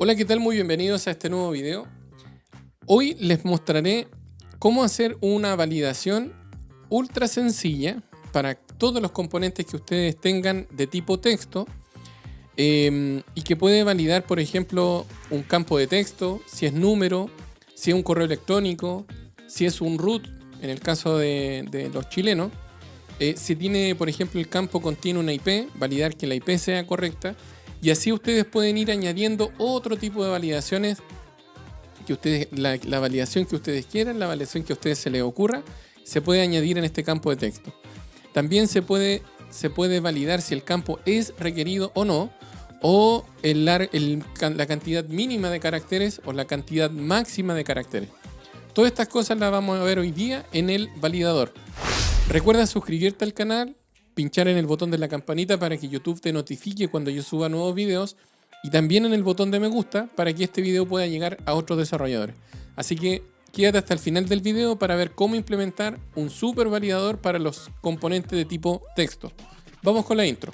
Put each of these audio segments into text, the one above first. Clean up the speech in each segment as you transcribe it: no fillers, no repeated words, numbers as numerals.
Hola, ¿qué tal? Muy bienvenidos a este nuevo video. Hoy les mostraré cómo hacer una validación ultra sencilla para todos los componentes que ustedes tengan de tipo texto y que puede validar, por ejemplo, un campo de texto, si es número, si es un correo electrónico, si es un root, en el caso de los chilenos. Si tiene, por ejemplo, el campo contiene una IP, validar que la IP sea correcta. Y así ustedes pueden ir añadiendo otro tipo de validaciones que ustedes, la validación que ustedes quieran, la validación que a ustedes se les ocurra, se puede añadir en este campo de texto. También se puede validar si el campo es requerido o no, o la cantidad mínima de caracteres o la cantidad máxima de caracteres. Todas estas cosas las vamos a ver hoy día en el validador. Recuerda suscribirte al canal, pinchar en el botón de la campanita para que YouTube te notifique cuando yo suba nuevos videos y también en el botón de me gusta para que este video pueda llegar a otros desarrolladores. Así que quédate hasta el final del video para ver cómo implementar un super validador para los componentes de tipo texto. Vamos con la intro.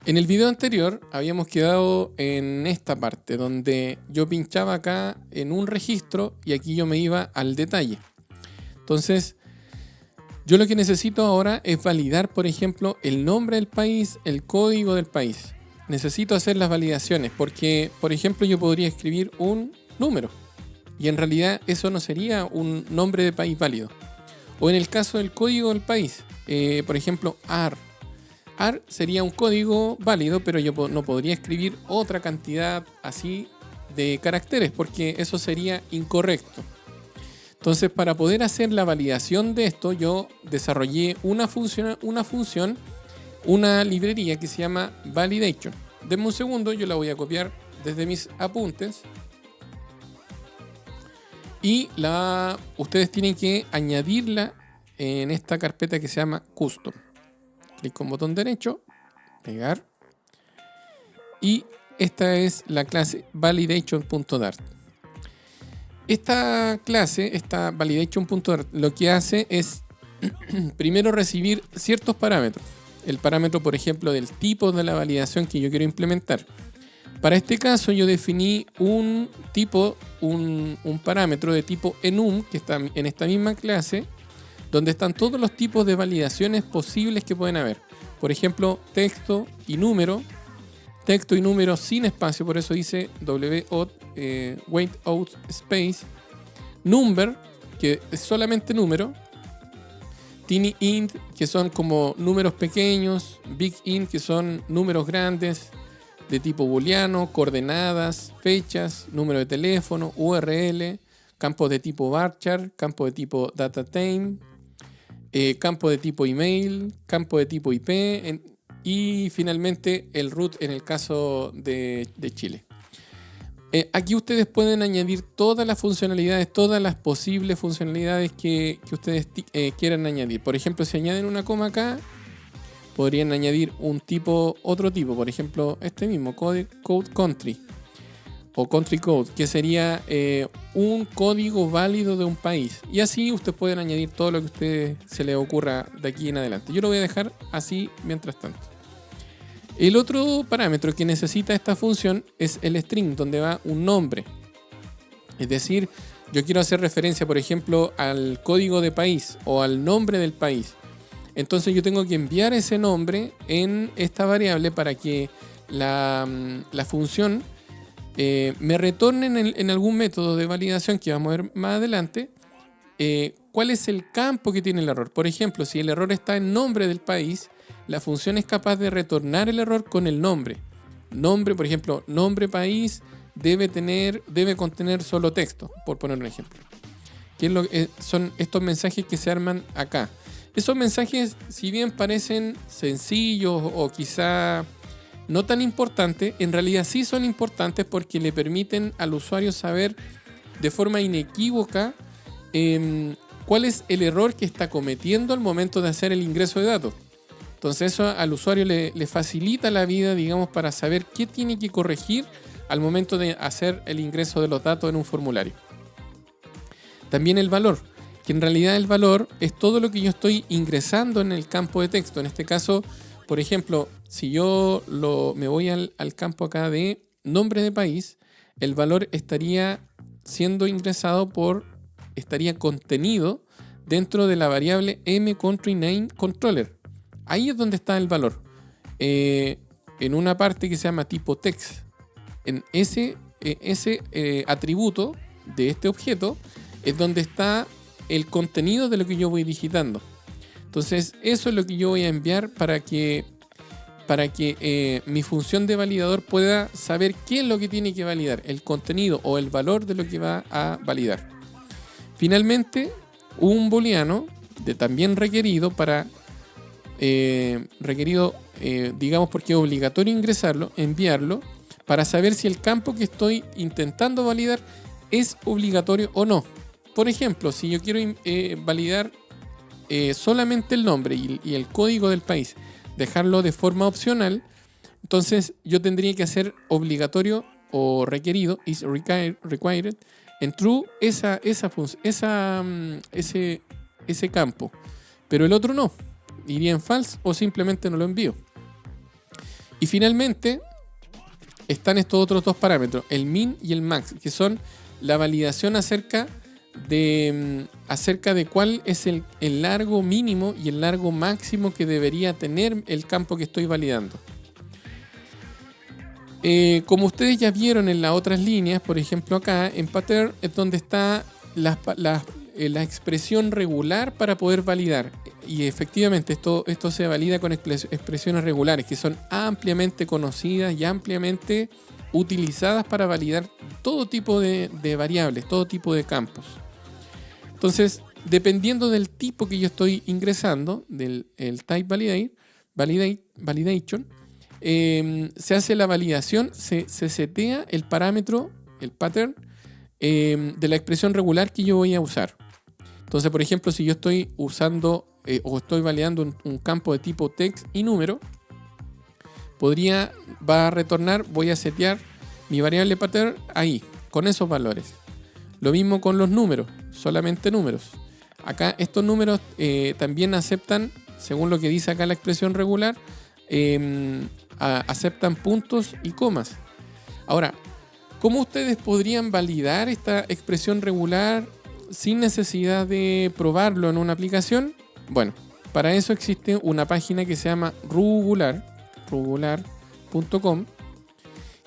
En el video anterior habíamos quedado en esta parte donde yo pinchaba acá en un registro y aquí yo me iba al detalle. Entonces, yo lo que necesito ahora es validar, por ejemplo, el nombre del país, el código del país. Necesito hacer las validaciones porque, por ejemplo, yo podría escribir un número y en realidad eso no sería un nombre de país válido. O en el caso del código del país, por ejemplo, AR sería un código válido, pero yo no podría escribir otra cantidad así de caracteres porque eso sería incorrecto. Entonces, para poder hacer la validación de esto, yo desarrollé una librería que se llama Validation. Denme un segundo, yo la voy a copiar desde mis apuntes. Y ustedes tienen que añadirla en esta carpeta que se llama Custom. Clic con botón derecho, pegar. Y esta es la clase validation.dart. Esta clase, esta validation.dart, lo que hace es primero recibir ciertos parámetros. El parámetro, por ejemplo, del tipo de la validación que yo quiero implementar. Para este caso yo definí un parámetro de tipo enum, que está en esta misma clase, donde están todos los tipos de validaciones posibles que pueden haber. Por ejemplo, texto y número sin espacio, por eso dice wait out space, number, que es solamente número, tiny int, que son como números pequeños, big int, que son números grandes de tipo booleano, coordenadas, fechas, número de teléfono, URL, campos de tipo varchar, campo de tipo datatime, campo de tipo email, campo de tipo IP y finalmente el root en el caso de Chile. Aquí ustedes pueden añadir todas las funcionalidades, todas las posibles funcionalidades que ustedes quieran añadir. Por ejemplo, si añaden una coma acá, podrían añadir otro tipo, por ejemplo, este mismo, code country o country code, que sería un código válido de un país. Y así ustedes pueden añadir todo lo que a ustedes se les ocurra de aquí en adelante. Yo lo voy a dejar así mientras tanto. El otro parámetro que necesita esta función es el string, donde va un nombre. Es decir, yo quiero hacer referencia, por ejemplo, al código de país o al nombre del país. Entonces yo tengo que enviar ese nombre en esta variable para que la función me retornen en algún método de validación que vamos a ver más adelante cuál es el campo que tiene el error. Por ejemplo, si el error está en nombre del país, la función es capaz de retornar el error con el nombre. Nombre, por ejemplo, nombre país debe contener solo texto, por poner un ejemplo. Son estos mensajes que se arman acá. Esos mensajes, si bien parecen sencillos o quizá no tan importantes, en realidad sí son importantes porque le permiten al usuario saber de forma inequívoca cuál es el error que está cometiendo al momento de hacer el ingreso de datos. Entonces eso al usuario le facilita la vida, digamos, para saber qué tiene que corregir al momento de hacer el ingreso de los datos en un formulario. También el valor, que en realidad el valor es todo lo que yo estoy ingresando en el campo de texto. En este caso, por ejemplo, si yo me voy al campo acá de nombre de país, el valor estaría siendo ingresado estaría contenido dentro de la variable mCountryNameController. Ahí es donde está el valor. En una parte que se llama tipo text. En ese atributo de este objeto es donde está el contenido de lo que yo voy digitando. Entonces, eso es lo que yo voy a enviar para que mi función de validador pueda saber qué es lo que tiene que validar, el contenido o el valor de lo que va a validar. Finalmente, un booleano también requerido digamos porque es obligatorio ingresarlo, enviarlo, para saber si el campo que estoy intentando validar es obligatorio o no. Por ejemplo, si yo quiero validar solamente el nombre y el código del país, dejarlo de forma opcional, entonces yo tendría que hacer obligatorio o requerido, is required, en true ese campo. Pero el otro no, iría en false o simplemente no lo envío. Y finalmente están estos otros dos parámetros, el min y el max, que son la validación acerca de cuál es el largo mínimo y el largo máximo que debería tener el campo que estoy validando. Como ustedes ya vieron en las otras líneas, por ejemplo acá en pattern es donde está la expresión regular para poder validar. Y efectivamente esto se valida con expresiones regulares que son ampliamente conocidas y ampliamente utilizadas para validar todo tipo de variables, todo tipo de campos. Entonces, dependiendo del tipo que yo estoy ingresando, del type validation, se hace la validación, se setea el parámetro, el pattern, de la expresión regular que yo voy a usar. Entonces, por ejemplo, si yo estoy usando o estoy validando un campo de tipo text y número, va a retornar, voy a setear mi variable pattern ahí, con esos valores. Lo mismo con los números, solamente números. Acá estos números también aceptan, según lo que dice acá la expresión regular, aceptan puntos y comas. Ahora, ¿cómo ustedes podrían validar esta expresión regular sin necesidad de probarlo en una aplicación? Bueno, para eso existe una página que se llama rugular.com,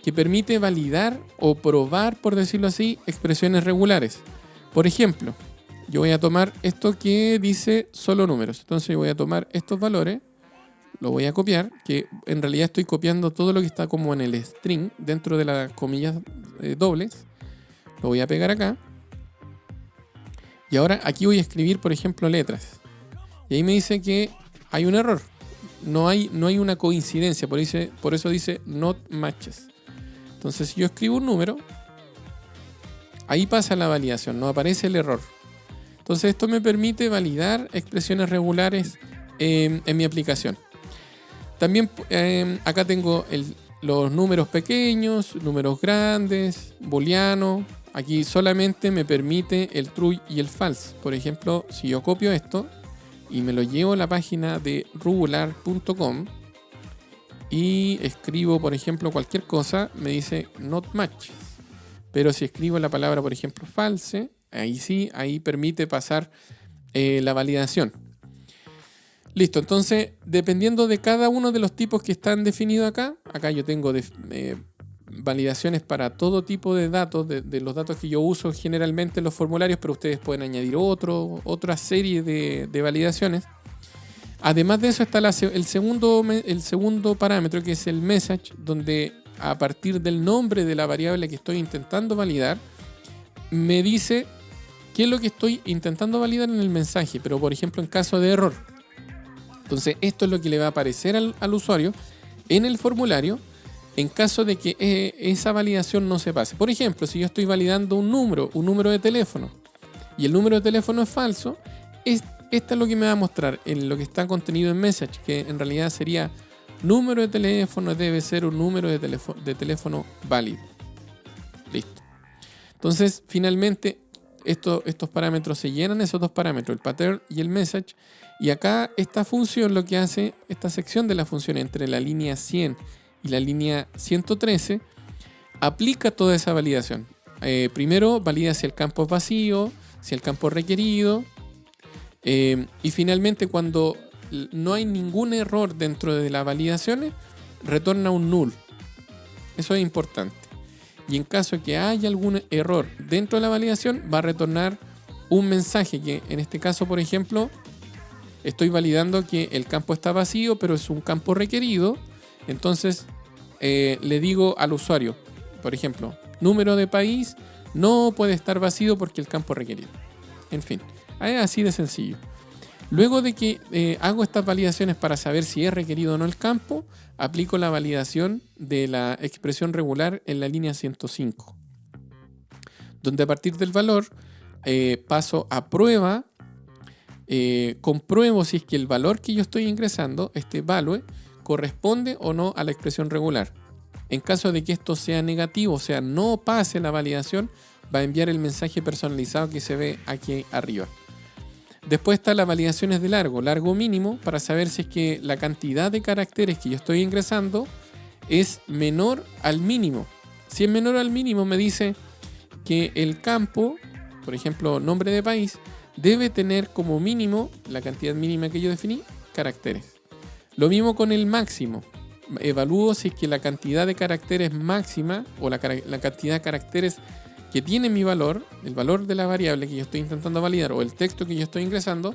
que permite validar o probar, por decirlo así, expresiones regulares. Por ejemplo, yo voy a tomar esto que dice solo números. Entonces yo voy a tomar estos valores, lo voy a copiar, que en realidad estoy copiando todo lo que está como en el string, dentro de las comillas dobles. Lo voy a pegar acá. Y ahora aquí voy a escribir, por ejemplo, letras. Y ahí me dice que hay un error. No hay una coincidencia, por eso dice not matches. Entonces, si yo escribo un número, ahí pasa la validación, no aparece el error. Entonces, esto me permite validar expresiones regulares en mi aplicación. También acá tengo los números pequeños, números grandes, booleano. Aquí solamente me permite el true y el false. Por ejemplo, si yo copio esto y me lo llevo a la página de rugular.com y escribo, por ejemplo, cualquier cosa, me dice not match. Pero si escribo la palabra, por ejemplo, false, ahí sí, ahí permite pasar la validación. Listo, entonces, dependiendo de cada uno de los tipos que están definidos acá yo tengo validaciones para todo tipo de datos, de los datos que yo uso generalmente en los formularios, pero ustedes pueden añadir otra serie de validaciones. Además de eso está el segundo parámetro, que es el message, donde a partir del nombre de la variable que estoy intentando validar, me dice qué es lo que estoy intentando validar en el mensaje, pero por ejemplo en caso de error. Entonces esto es lo que le va a aparecer al usuario en el formulario en caso de que esa validación no se pase. Por ejemplo, si yo estoy validando un número de teléfono, y el número de teléfono es falso, esta es lo que me va a mostrar en lo que está contenido en message, que en realidad sería número de teléfono debe ser un número de teléfono válido. Listo. Entonces, finalmente, estos parámetros se llenan, esos dos parámetros, el pattern y el message. Y acá esta función lo que hace, esta sección de la función entre la línea 100 y la línea 113, aplica toda esa validación. Primero valida si el campo es vacío, si el campo es requerido. Y finalmente, cuando no hay ningún error dentro de las validaciones, retorna un null. Eso es importante. Y en caso de que haya algún error dentro de la validación, va a retornar un mensaje que, en este caso, por ejemplo, estoy validando que el campo está vacío, pero es un campo requerido. Entonces, le digo al usuario, por ejemplo, número de país no puede estar vacío porque el campo es requerido. En fin, es así de sencillo. Luego de que hago estas validaciones para saber si es requerido o no el campo, aplico la validación de la expresión regular en la línea 105, donde a partir del valor paso a prueba, compruebo si es que el valor que yo estoy ingresando, este value, corresponde o no a la expresión regular. En caso de que esto sea negativo, o sea, no pase la validación, va a enviar el mensaje personalizado que se ve aquí arriba. Después están las validaciones de largo mínimo, para saber si es que la cantidad de caracteres que yo estoy ingresando es menor al mínimo. Si es menor al mínimo, me dice que el campo, por ejemplo, nombre de país, debe tener como mínimo, la cantidad mínima que yo definí, caracteres. Lo mismo con el máximo. Evalúo si es que la cantidad de caracteres máxima o la cantidad de caracteres que tiene mi valor, el valor de la variable que yo estoy intentando validar o el texto que yo estoy ingresando,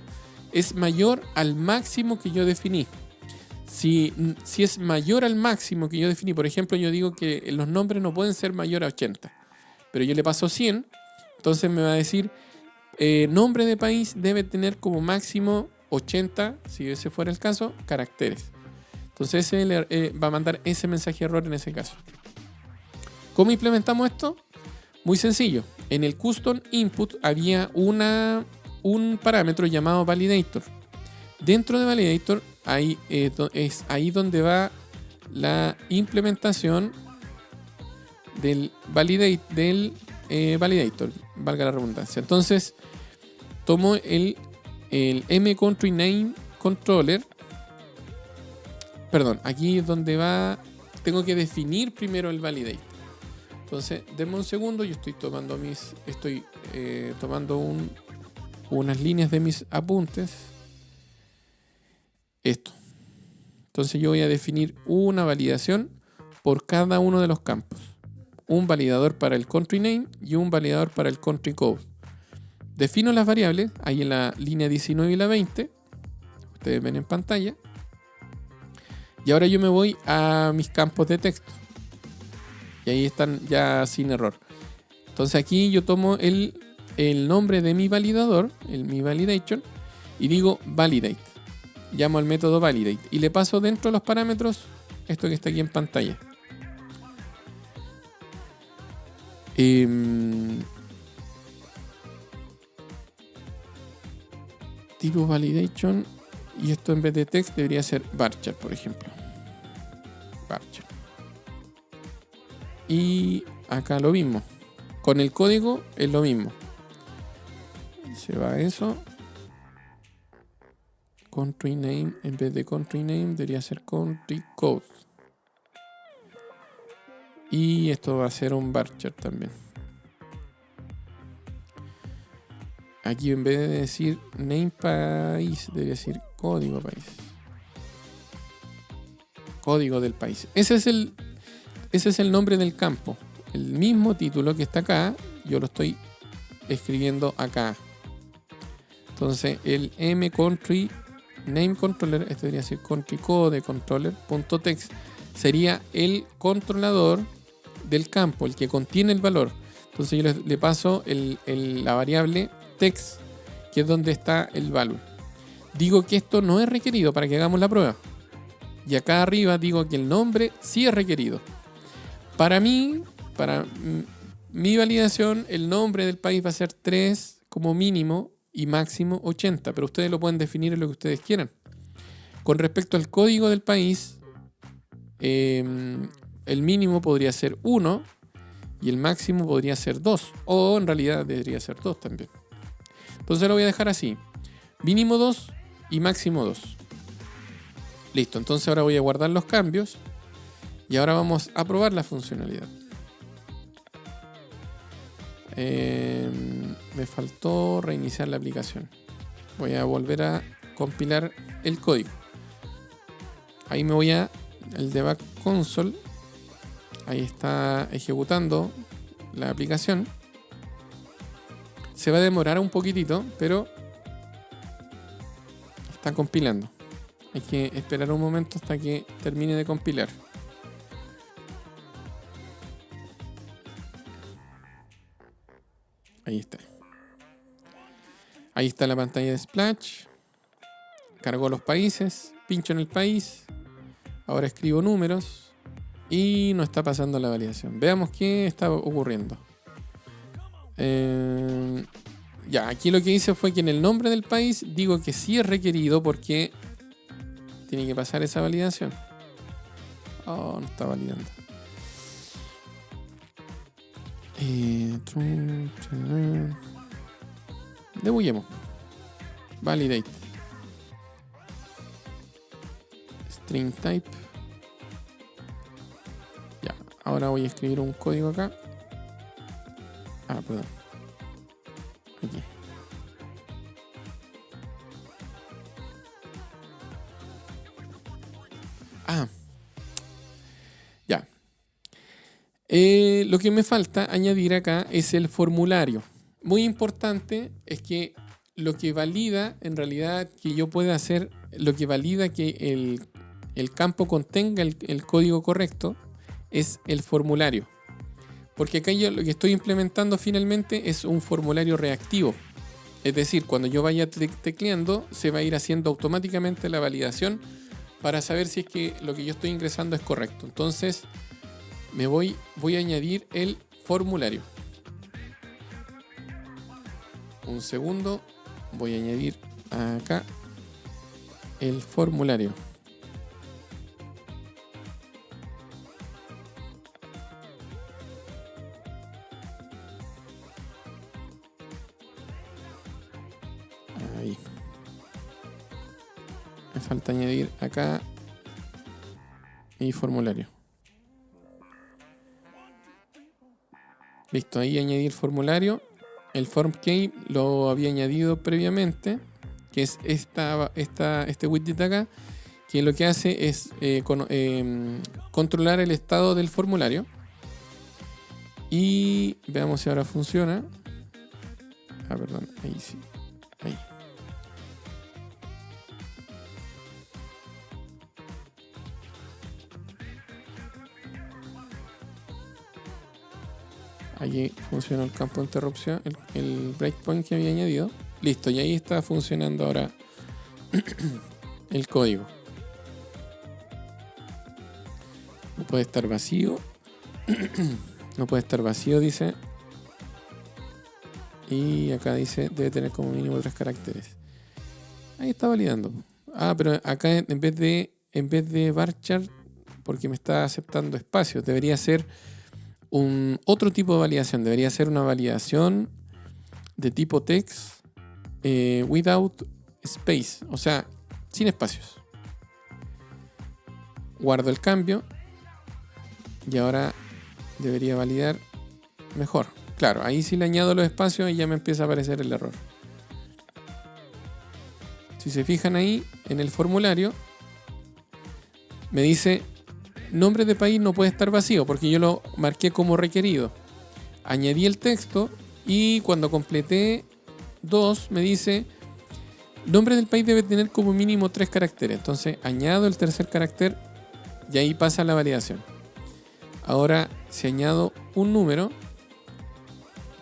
es mayor al máximo que yo definí. Si es mayor al máximo que yo definí, por ejemplo, yo digo que los nombres no pueden ser mayor a 80, pero yo le paso 100, entonces me va a decir, nombre de país debe tener como máximo 80, si ese fuera el caso, caracteres. Entonces va a mandar ese mensaje error en ese caso. ¿Cómo implementamos esto? Muy sencillo. En el custom input había un parámetro llamado validator. Dentro de validator es ahí donde va la implementación del validator, valga la redundancia. Entonces tomo el mCountryNameController. Perdón, aquí es donde tengo que definir primero el validator. Entonces, denme un segundo, yo estoy tomando unas líneas de mis apuntes. Esto. Entonces yo voy a definir una validación por cada uno de los campos. Un validador para el country name y un validador para el country code. Defino las variables, ahí en la línea 19 y la 20. Ustedes ven en pantalla. Y ahora yo me voy a mis campos de texto. Y ahí están ya sin error. Entonces aquí yo tomo el nombre de mi validador, mi validation, y digo validate. Llamo al método validate y le paso dentro de los parámetros esto que está aquí en pantalla. Tipo validation, y esto en vez de text debería ser varchar, por ejemplo. Varchar. Y acá lo mismo. Con el código es lo mismo. Se va eso. Country name, en vez de country name debería ser country code. Y esto va a ser un varchar también. Aquí en vez de decir name país, debería decir código país. Código del país. Ese es el nombre del campo. El mismo título que está acá, yo lo estoy escribiendo acá. Entonces el mCountryNameController, este debería ser countryCodeController.text, sería el controlador del campo, el que contiene el valor. Entonces yo le paso la variable text, que es donde está el value. Digo que esto no es requerido para que hagamos la prueba. Y acá arriba digo que el nombre sí es requerido. Para mi validación, el nombre del país va a ser 3 como mínimo y máximo 80, pero ustedes lo pueden definir en lo que ustedes quieran. Con respecto al código del país, el mínimo podría ser 1 Y el máximo podría ser 2. O en realidad debería ser 2 también. Entonces lo voy a dejar así. Mínimo 2 y máximo 2. Listo, entonces ahora voy a guardar los cambios. Y ahora vamos a probar la funcionalidad. Me faltó reiniciar la aplicación. Voy a volver a compilar el código. Ahí me voy a el debug console. Ahí está ejecutando la aplicación. Se va a demorar un poquitito, pero está compilando. Hay que esperar un momento hasta que termine de compilar. Ahí está. Ahí está la pantalla de Splash. Cargó los países. Pincho en el país. Ahora escribo números. Y no está pasando la validación. Veamos qué está ocurriendo. Ya, aquí lo que hice fue que en el nombre del país digo que sí es requerido porque tiene que pasar esa validación. Oh, no está validando. Debuguemos. Validate. String type. Ya, ahora voy a escribir un código acá. Ah, perdón. Aquí. Ah. Ya. Lo que me falta añadir acá es el formulario. Muy importante es que lo que valida en realidad que yo pueda hacer, lo que valida que el campo contenga el código correcto es el formulario. Porque acá yo lo que estoy implementando finalmente es un formulario reactivo. Es decir, cuando yo vaya tecleando, se va a ir haciendo automáticamente la validación para saber si es que lo que yo estoy ingresando es correcto. Entonces, voy a añadir el formulario. Un segundo, voy a añadir acá el formulario. Ahí. Me falta añadir acá mi formulario. Listo, ahí añadí el formulario. El form key lo había añadido previamente, que es este widget de acá, que lo que hace es controlar el estado del formulario. Y veamos si ahora funciona. Ah, perdón, ahí sí. Ahí. Allí funciona el campo de interrupción, el breakpoint que había añadido. Listo, y ahí está funcionando ahora el código. No puede estar vacío. No puede estar vacío, dice. Y acá dice, debe tener como mínimo 3 caracteres. Ahí está validando. Ah, pero acá en vez de varchar, porque me está aceptando espacios, debería ser otro tipo de validación. Debería ser una validación de tipo text without space, o sea, sin espacios. Guardo el cambio y ahora debería validar mejor. Claro, ahí sí le añado los espacios y ya me empieza a aparecer el error. Si se fijan ahí en el formulario, me dice nombre de país no puede estar vacío porque yo lo marqué como requerido. Añadí el texto y cuando completé 2 me dice nombre del país debe tener como mínimo 3 caracteres. Entonces añado el tercer carácter y ahí pasa la validación. Ahora si añado un número,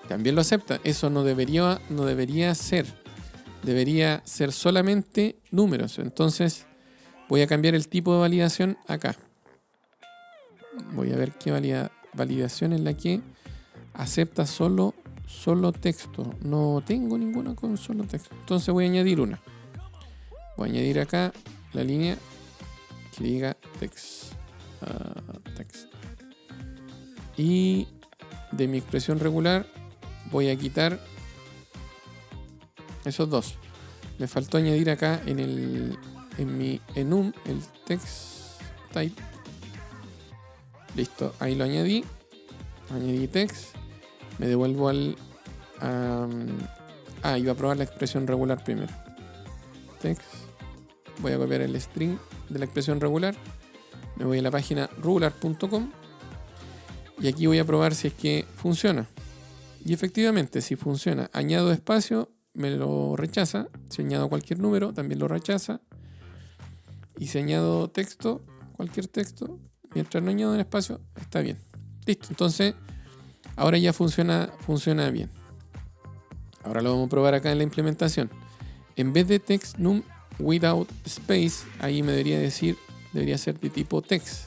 también lo acepta. Eso no debería ser. Debería ser solamente números. Entonces voy a cambiar el tipo de validación acá. Voy a ver qué validación es la que acepta solo texto. No tengo ninguna con solo texto. Entonces voy a añadir una. Voy a añadir acá la línea que diga text. Y de mi expresión regular voy a quitar esos dos. Me faltó añadir acá en mi enum el text type. Listo, ahí lo añadí. Añadí text. Me devuelvo al... iba a probar la expresión regular primero. Text. Voy a copiar el string de la expresión regular. Me voy a la página regular.com. Y aquí voy a probar si es que funciona. Y efectivamente, si funciona. Añado espacio, me lo rechaza. Si añado cualquier número, también lo rechaza. Y si añado texto, cualquier texto, mientras no añado un espacio, está bien. Listo, entonces ahora ya funciona bien. Ahora lo vamos a probar acá en la implementación. En vez de text num without space, ahí me debería ser de tipo text.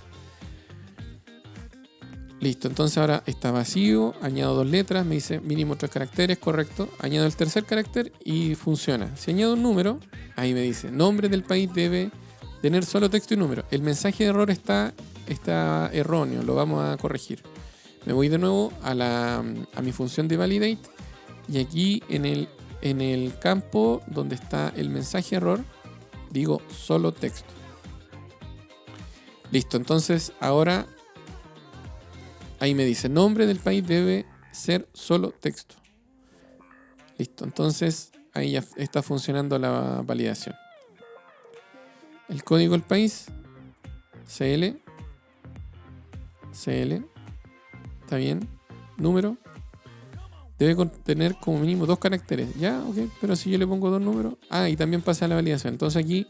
Listo, entonces ahora está vacío, añado 2 letras, me dice mínimo 3 caracteres, correcto. Añado el tercer carácter y funciona. Si añado un número, ahí me dice nombre del país debe tener solo texto y número. El mensaje de error está erróneo, lo vamos a corregir. Me voy de nuevo a mi función de validate y aquí en el campo donde está el mensaje error digo solo texto. Listo, entonces ahora ahí me dice nombre del país debe ser solo texto. Listo, entonces ahí ya está funcionando la validación. El código del país CL, está bien. Número debe contener como mínimo 2 caracteres. Ya, ok, pero si yo le pongo 2 números. Y también pasa la validación. Entonces aquí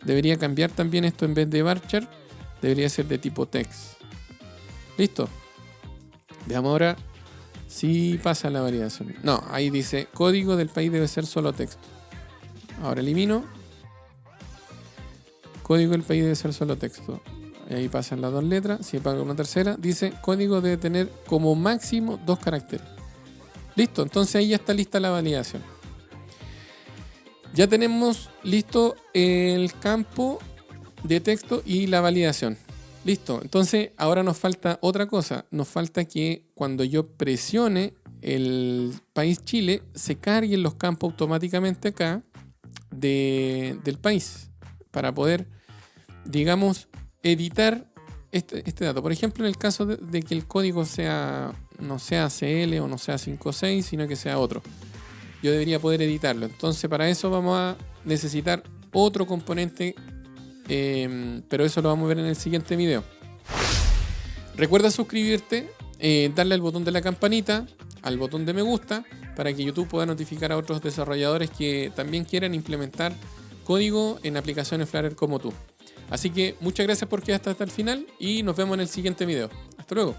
debería cambiar también esto en vez de varchar. Debería ser de tipo text. Listo. Veamos ahora si pasa la validación. No, ahí dice código del país debe ser solo texto. Ahora elimino. Código del país debe ser solo texto. Ahí pasan las 2 letras. Si pago una tercera, dice código debe tener como máximo 2 caracteres. Listo, entonces ahí ya está lista la validación. Ya tenemos listo el campo de texto y la validación. Listo, entonces ahora nos falta otra cosa. Nos falta que cuando yo presione el país Chile, se carguen los campos automáticamente acá del país para poder, digamos, editar este dato. Por ejemplo, en el caso de que el código no sea CL o no sea 5.6, sino que sea otro. Yo debería poder editarlo. Entonces, para eso vamos a necesitar otro componente, pero eso lo vamos a ver en el siguiente video. Recuerda suscribirte, darle al botón de la campanita, al botón de me gusta, para que YouTube pueda notificar a otros desarrolladores que también quieran implementar código en aplicaciones Flutter como tú. Así que muchas gracias por quedar hasta el final y nos vemos en el siguiente video. Hasta luego.